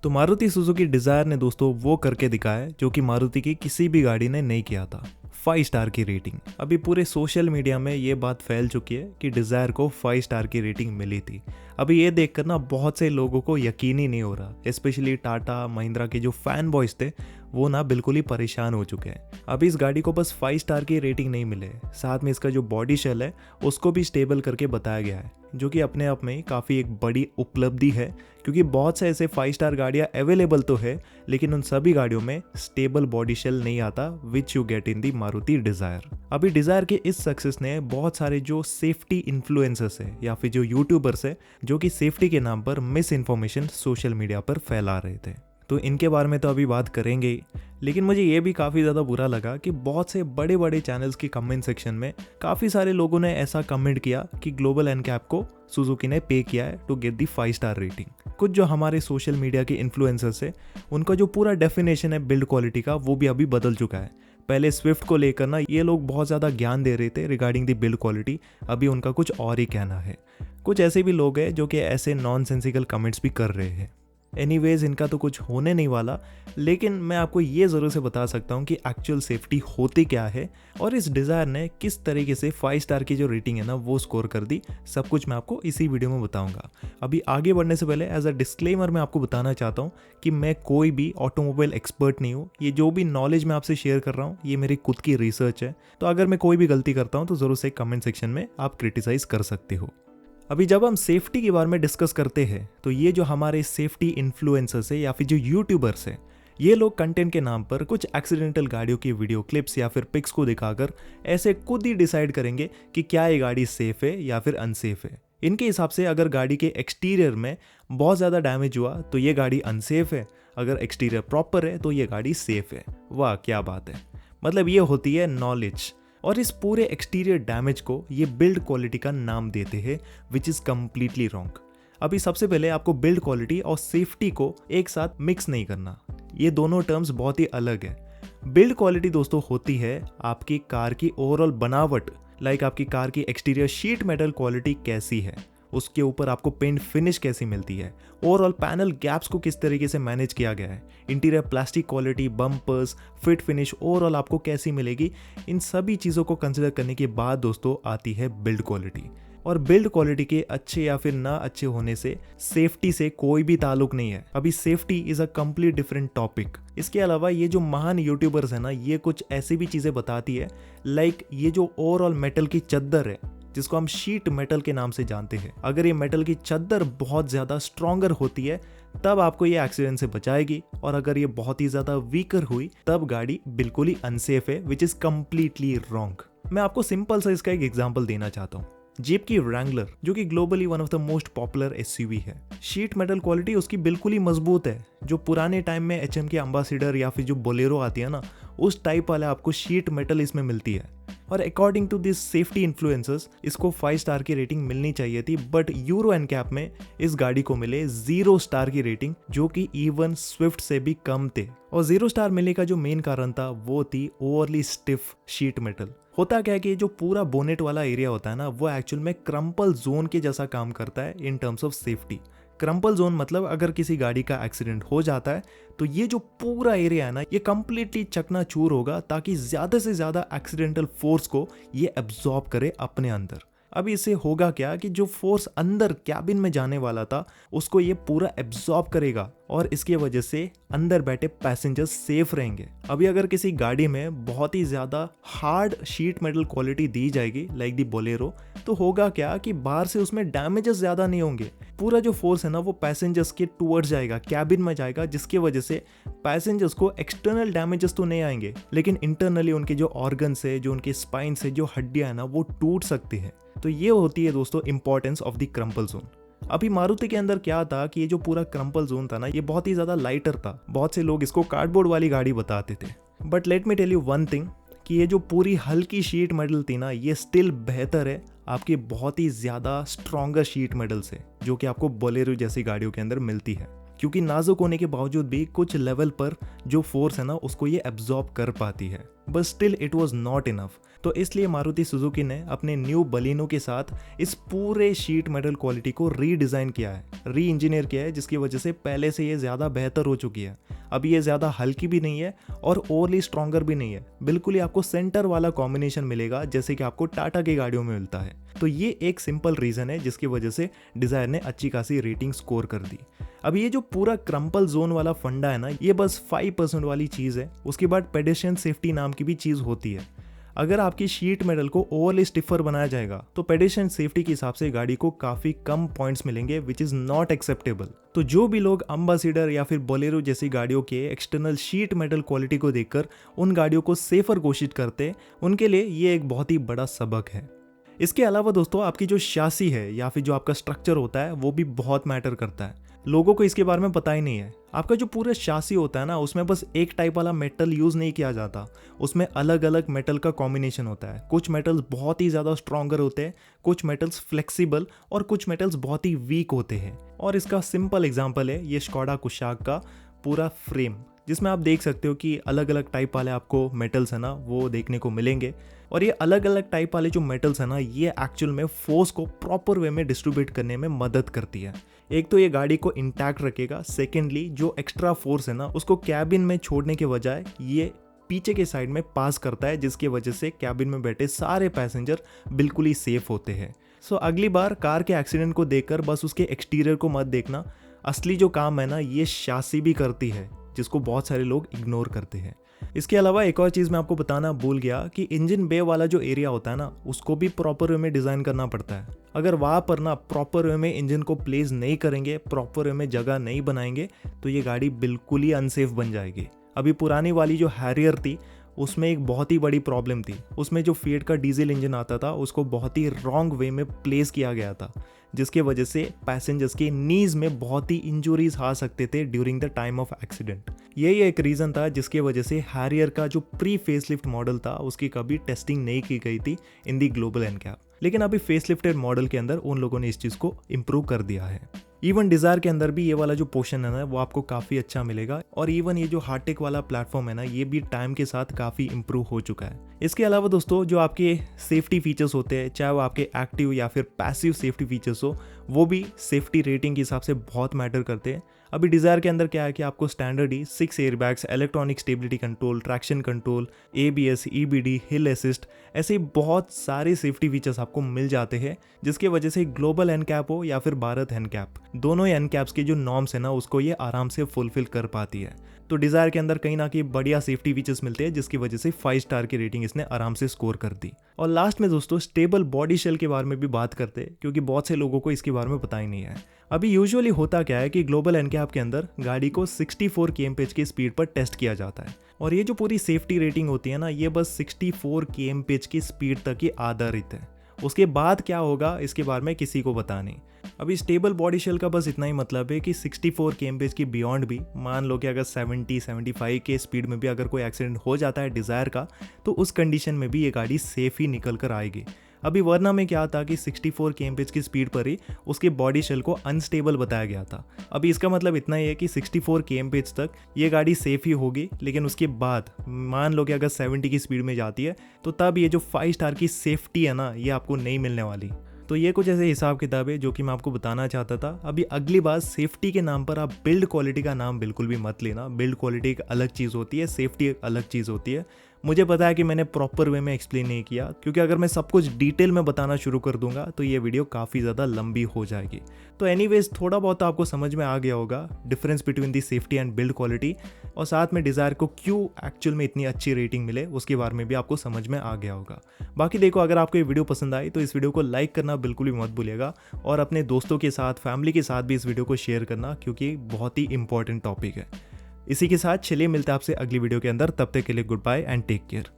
तो Maruti Suzuki desire ने दोस्तों वो करके दिखाया जो कि मारुति की किसी भी गाड़ी ने नहीं किया था। 5 स्टार की रेटिंग। अभी पूरे सोशल मीडिया में ये बात फैल चुकी है कि डिज़ायर को 5 स्टार की रेटिंग मिली थी। अभी ये देखकर ना बहुत से लोगों को यकीन ही नहीं हो रहा, स्पेशली टाटा महिंद्रा के जो फैन बॉयज थे वो ना बिल्कुल ही परेशान हो चुके हैं। अभी इस गाड़ी को बस 5 स्टार की रेटिंग नहीं मिले, साथ में इसका जो बॉडी शेल है उसको भी स्टेबल करके बताया गया है, जो कि अपने आप में काफ़ी एक बड़ी उपलब्धि है, क्योंकि बहुत से ऐसे 5 स्टार गाड़ियाँ अवेलेबल तो है लेकिन उन सभी गाड़ियों में स्टेबल बॉडी शेल नहीं आता which you get in the Maruti desire. अभी डिज़ायर के इस सक्सेस ने बहुत सारे जो सेफ्टी इन्फ्लुएंसर्स है या फिर जो यूट्यूबर्स है जो कि सेफ्टी के नाम पर मिस इन्फॉर्मेशन सोशल मीडिया पर फैला रहे थे, तो इनके बारे में तो अभी बात करेंगे ही। लेकिन मुझे ये भी काफ़ी ज़्यादा बुरा लगा कि बहुत से बड़े बड़े चैनल्स की कमेंट सेक्शन में काफ़ी सारे लोगों ने ऐसा कमेंट किया कि ग्लोबल एनकैप को सुजुकी ने पे किया है to get the 5 star rating. कुछ जो हमारे सोशल मीडिया के इन्फ्लुएंसर्स है उनका जो पूरा डेफिनेशन है बिल्ड क्वालिटी का वो भी अभी बदल चुका है। पहले स्विफ्ट को लेकर ना ये लोग बहुत ज़्यादा ज्ञान दे रहे थे रिगार्डिंग दी बिल्ड क्वालिटी, अभी उनका कुछ और ही कहना है। कुछ ऐसे भी लोग हैं जो कि ऐसे नॉनसेंसिकल कमेंट्स भी कर रहे हैं। एनीवेज इनका तो कुछ होने नहीं वाला, लेकिन मैं आपको ये ज़रूर से बता सकता हूँ कि एक्चुअल सेफ्टी होती क्या है और इस डिज़ायर ने किस तरीके से 5 स्टार की जो रेटिंग है ना वो स्कोर कर दी। सब कुछ मैं आपको इसी वीडियो में बताऊंगा। अभी आगे बढ़ने से पहले एज अ डिस्क्लेमर मैं आपको बताना चाहता हूँ कि मैं कोई भी ऑटोमोबाइल एक्सपर्ट नहीं हूँ। ये जो भी नॉलेज मैं आपसे शेयर कर रहा हूँ ये मेरी खुद की रिसर्च है, तो अगर मैं कोई भी गलती करता हूँ तो ज़रूर से कमेंट सेक्शन में आप क्रिटिसाइज़ कर सकते हो। अभी जब हम सेफ्टी के बारे में डिस्कस करते हैं तो ये जो हमारे सेफ्टी इन्फ्लुएंसर्स है या फिर जो यूट्यूबर्स है, ये लोग कंटेंट के नाम पर कुछ एक्सीडेंटल गाड़ियों की वीडियो क्लिप्स या फिर पिक्स को दिखाकर ऐसे खुद ही डिसाइड करेंगे कि क्या ये गाड़ी सेफ है या फिर अनसेफ है। इनके हिसाब से अगर गाड़ी के एक्सटीरियर में बहुत ज़्यादा डैमेज हुआ तो ये गाड़ी अनसेफ है, अगर एक्सटीरियर प्रॉपर है तो ये गाड़ी सेफ है। वाह क्या बात है, मतलब ये होती है नॉलेज। और इस पूरे एक्सटीरियर डैमेज को ये बिल्ड क्वालिटी का नाम देते हैं, विच इज़ कम्प्लीटली रॉन्ग। अभी सबसे पहले आपको बिल्ड क्वालिटी और सेफ्टी को एक साथ मिक्स नहीं करना, ये दोनों टर्म्स बहुत ही अलग है। बिल्ड क्वालिटी दोस्तों होती है आपकी कार की ओवरऑल बनावट, लाइक आपकी कार की एक्सटीरियर शीट मेटल क्वालिटी कैसी है, उसके ऊपर आपको पेंट फिनिश कैसी मिलती है, ओवरऑल पैनल गैप्स को किस तरीके से मैनेज किया गया है, interior plastic quality, bumpers, fit finish overall आपको कैसी मिलेगी। इन सभी चीज़ों को कंसिडर करने के बाद दोस्तों आती है बिल्ड क्वालिटी। और बिल्ड क्वालिटी के अच्छे या फिर ना अच्छे होने से सेफ्टी से कोई भी ताल्लुक नहीं है। अभी safety is a complete different topic. इसके अलावा ये जो महान यूट्यूबर्स है ना ये कुछ ऐसी भी चीज़ें बताती है, लाइक ये जो ओवरऑल मेटल की चद्दर है जिसको हम शीट मेटल के नाम से जानते हैं, अगर ये मेटल की चद्दर बहुत ज़्यादा स्ट्रॉन्गर होती है तब आपको ये एक्सीडेंट से बचाएगी, और अगर ये बहुत ही ज़्यादा वीकर हुई तब गाड़ी बिल्कुल ही अनसेफ है, विच इज़ कम्प्लीटली रॉन्ग। मैं आपको सिंपल सा इसका एक एग्जाम्पल देना चाहता हूँ। जीप की रैंगलर जो कि globally one of the most popular SUV है, शीट मेटल क्वालिटी उसकी बिल्कुल ही मजबूत है। जो पुराने टाइम में एचएम के एम्बेसडर या फिर जो बोलेरो आती है ना उस टाइप वाला आपको शीट मेटल इसमें मिलती है। और according to this safety influencers इसको 5 स्टार की रेटिंग मिलनी चाहिए थी, बट यूरो एनकैप में इस गाड़ी को मिले 0 स्टार की रेटिंग, जो कि इवन स्विफ्ट से भी कम थे। और 0 स्टार मिलने का जो मेन कारण था वो थी ओवरली स्टिफ शीट मेटल। होता क्या है कि जो पूरा बोनेट वाला एरिया होता है ना वो एक्चुअल में क्रम्पल जोन के जैसा काम करता है in terms of safety. Crumple zone मतलब अगर किसी गाड़ी का एक्सीडेंट हो जाता है तो ये जो पूरा एरिया है ना ये कंप्लीटली चकनाचूर होगा, ताकि ज़्यादा से ज़्यादा एक्सीडेंटल फोर्स को ये एब्जॉर्ब करे अपने अंदर। अब इससे होगा क्या कि जो फोर्स अंदर कैबिन में जाने वाला था उसको ये पूरा एब्जॉर्ब करेगा और इसकी वजह से अंदर बैठे पैसेंजर्स सेफ रहेंगे। अभी अगर किसी गाड़ी में बहुत ही ज़्यादा हार्ड शीट मेटल क्वालिटी दी जाएगी लाइक दी बोलेरो, तो होगा क्या कि बाहर से उसमें डैमेजेस ज़्यादा नहीं होंगे, पूरा जो फोर्स है ना वो पैसेंजर्स के टूवर्ड्स जाएगा, कैबिन में जाएगा, जिसकी वजह से पैसेंजर्स को एक्सटर्नल डैमेजेस तो नहीं आएंगे लेकिन इंटरनली उनके जो ऑर्गन्स है, जो उनके स्पाइन से जो हड्डियाँ है ना वो टूट सकती है। तो ये होती है दोस्तों importance of the crumple zone. अभी मारुति के अंदर क्या था कि ये जो पूरा क्रम्पल जोन था ना ये बहुत ही ज़्यादा लाइटर था। बहुत से लोग इसको कार्डबोर्ड वाली गाड़ी बताते थे, but let me tell you one thing कि ये जो पूरी हल्की शीट मेटल थी ना ये स्टिल बेहतर है आपकी बहुत ही ज़्यादा स्ट्रॉन्गर शीट मेटल से, जो कि आपको बोलेरो जैसी गाड़ियों के अंदर मिलती है। क्योंकि नाजुक होने के बावजूद भी कुछ लेवल पर जो फोर्स है ना उसको ये एब्जॉर्ब कर पाती है, but still it was not enough. तो इसलिए मारुति सुजुकी ने अपने न्यू बलिनो के साथ इस पूरे शीट मेटल क्वालिटी को रीडिज़ाइन किया है, री इंजीनियर किया है, जिसकी वजह से पहले से ये ज़्यादा बेहतर हो चुकी है। अभी ये ज़्यादा हल्की भी नहीं है और ओवरली स्ट्रॉन्गर भी नहीं है, बिल्कुल ही आपको सेंटर वाला कॉम्बिनेशन मिलेगा जैसे कि आपको टाटा की गाड़ियों में मिलता है। तो ये एक सिंपल रीज़न है जिसकी वजह से डिज़ायर ने अच्छी खासी रेटिंग स्कोर कर दी। अब ये जो पूरा क्रम्पल जोन वाला फंडा है ना, ये बस 5% वाली चीज़ है। उसके बाद पेडेस्ट्रियन सेफ्टी नाम की भी चीज़ होती है। अगर आपकी शीट मेटल को ओवरली स्टिफर बनाया जाएगा तो पेडेस्ट्रियन सेफ्टी के हिसाब से गाड़ी को काफ़ी कम पॉइंट्स मिलेंगे, विच इज़ नॉट एक्सेप्टेबल। तो जो भी लोग अम्बासिडर या फिर बोलेरो जैसी गाड़ियों के एक्सटर्नल शीट मेटल क्वालिटी को देखकर उन गाड़ियों को सेफर घोषित करते हैं, उनके लिए ये एक बहुत ही बड़ा सबक है। इसके अलावा दोस्तों, आपकी जो शासी है या फिर जो आपका स्ट्रक्चर होता है वो भी बहुत मैटर करता है। लोगों को इसके बारे में पता ही नहीं है। आपका जो पूरा शासी होता है ना, उसमें बस एक टाइप वाला मेटल यूज़ नहीं किया जाता, उसमें अलग अलग मेटल का कॉम्बिनेशन होता है। कुछ मेटल्स बहुत ही ज़्यादा स्ट्रॉन्गर होते हैं, कुछ मेटल्स फ्लेक्सिबल और कुछ मेटल्स बहुत ही वीक होते हैं। और इसका सिंपल एग्जांपल है ये स्कोडा कुशाक का पूरा फ्रेम, जिसमें आप देख सकते हो कि अलग अलग टाइप वाले आपको मेटल्स है ना वो देखने को मिलेंगे। और ये अलग अलग टाइप वाले जो मेटल्स है ना, ये एक्चुअल में फोर्स को प्रॉपर वे में डिस्ट्रीब्यूट करने में मदद करती है। एक तो ये गाड़ी को इंटैक्ट रखेगा, सेकेंडली जो एक्स्ट्रा फोर्स है ना उसको कैबिन में छोड़ने के बजाय ये पीछे के साइड में पास करता है, जिसकी वजह से कैबिन में बैठे सारे पैसेंजर बिल्कुल ही सेफ होते हैं। सो अगली बार कार के एक्सीडेंट को देखकर बस उसके एक्सटीरियर को मत देखना, असली जो काम है ना ये शासी भी करती है, जिसको बहुत सारे लोग इग्नोर करते हैं। इसके अलावा एक और चीज़ मैं आपको बताना भूल गया कि इंजन बे वाला जो एरिया होता है ना उसको भी प्रॉपर वे में डिज़ाइन करना पड़ता है। अगर वहाँ पर ना प्रॉपर वे में इंजन को प्लेस नहीं करेंगे, प्रॉपर वे में जगह नहीं बनाएंगे, तो ये गाड़ी बिल्कुल ही अनसेफ बन जाएगी। अभी पुरानी वाली जो हैरियर थी उसमें एक बहुत ही बड़ी प्रॉब्लम थी। उसमें जो फिएट का डीजल इंजन आता था उसको बहुत ही रॉन्ग वे में प्लेस किया गया था, जिसके वजह से पैसेंजर्स के नीज में बहुत ही इंजुरीज आ सकते थे during the time of accident. यही एक रीज़न था जिसके वजह से हैरियर का जो प्री फेसलिफ्ट मॉडल था उसकी कभी टेस्टिंग नहीं की गई थी इन दी ग्लोबल एनकैप। लेकिन अभी फेसलिफ्टेड मॉडल के अंदर उन लोगों ने इस चीज़ को इम्प्रूव कर दिया है। इवन डिज़ायर के अंदर भी ये वाला जो पोर्शन है ना वो आपको काफ़ी अच्छा मिलेगा। और इवन ये जो हार्टेक वाला प्लेटफॉर्म है ना ये भी टाइम के साथ काफ़ी इम्प्रूव हो चुका है। इसके अलावा दोस्तों, जो आपके सेफ्टी फीचर्स होते हैं, चाहे वो आपके एक्टिव या फिर पैसिव सेफ्टी फीचर्स हो, वो भी सेफ्टी रेटिंग के हिसाब से बहुत मैटर करते हैं। अभी डिज़ायर के अंदर क्या है कि आपको स्टैंडर्ड ही 6 airbags, electronic stability control, traction control, ABS, EBD, हिल असिस्ट, ऐसे बहुत सारे सेफ्टी फीचर्स आपको मिल जाते हैं, जिसकी वजह से ग्लोबल एनकैप हो या फिर भारत एनकैप, दोनों ही एनकैप्स के जो नॉर्म्स है ना उसको ये आराम से फुलफिल कर पाती है। तो डिज़ायर के अंदर कहीं ना कहीं बढ़िया सेफ्टी फीचर्स मिलते हैं, जिसकी वजह से 5 स्टार की रेटिंग इसने आराम से स्कोर कर दी। और लास्ट में दोस्तों, स्टेबल बॉडी शेल के बारे में भी बात करते हैं, क्योंकि बहुत से लोगों को इसके बारे में पता ही नहीं है। अभी यूजुअली होता क्या है कि ग्लोबल एनकैप के अंदर गाड़ी को 64 kmph की स्पीड पर टेस्ट किया जाता है, और ये जो पूरी सेफ्टी रेटिंग होती है ना ये बस 64 kmph की स्पीड तक ही आधारित है। उसके बाद क्या होगा इसके बारे में किसी को पता नहीं। अभी स्टेबल बॉडी शेल का बस इतना ही मतलब है कि 64 kmph की बियॉन्ड भी, मान लो कि अगर 70-75 के स्पीड में भी अगर कोई एक्सीडेंट हो जाता है डिज़ायर का, तो उस कंडीशन में भी ये गाड़ी सेफ ही निकल कर आएगी। अभी वरना में क्या था कि 64 kmph की स्पीड पर ही उसके बॉडी शेल को अनस्टेबल बताया गया था। अभी इसका मतलब इतना ही है कि 64 kmph तक ये गाड़ी सेफ ही होगी, लेकिन उसके बाद मान लो कि अगर 70 की स्पीड में जाती है तो तब ये जो 5 स्टार की सेफ्टी है ना ये आपको नहीं मिलने वाली। तो ये कुछ ऐसे हिसाब किताब है जो कि मैं आपको बताना चाहता था। अभी अगली बार सेफ्टी के नाम पर आप बिल्ड क्वालिटी का नाम बिल्कुल भी मत लेना। बिल्ड क्वालिटी एक अलग चीज़ होती है, सेफ्टी एक अलग चीज़ होती है। मुझे पता है कि मैंने प्रॉपर वे में एक्सप्लेन नहीं किया, क्योंकि अगर मैं सब कुछ डिटेल में बताना शुरू कर दूंगा तो ये वीडियो काफ़ी ज़्यादा लंबी हो जाएगी। तो एनीवेज, थोड़ा बहुत तो आपको समझ में आ गया होगा difference between the safety and build quality, और साथ में डिज़ायर को क्यों एक्चुअल में इतनी अच्छी रेटिंग मिले उसके बारे में भी आपको समझ में आ गया होगा। बाकी देखो, अगर आपको ये वीडियो पसंद आई तो इस वीडियो को लाइक करना बिल्कुल भी मत भूलिएगा, और अपने दोस्तों के साथ, फैमिली के साथ भी इस वीडियो को शेयर करना, क्योंकि बहुत ही इंपॉर्टेंट टॉपिक है। इसी के साथ चलिए मिलते हैं आपसे अगली वीडियो के अंदर। तब तक के लिए goodbye and take care.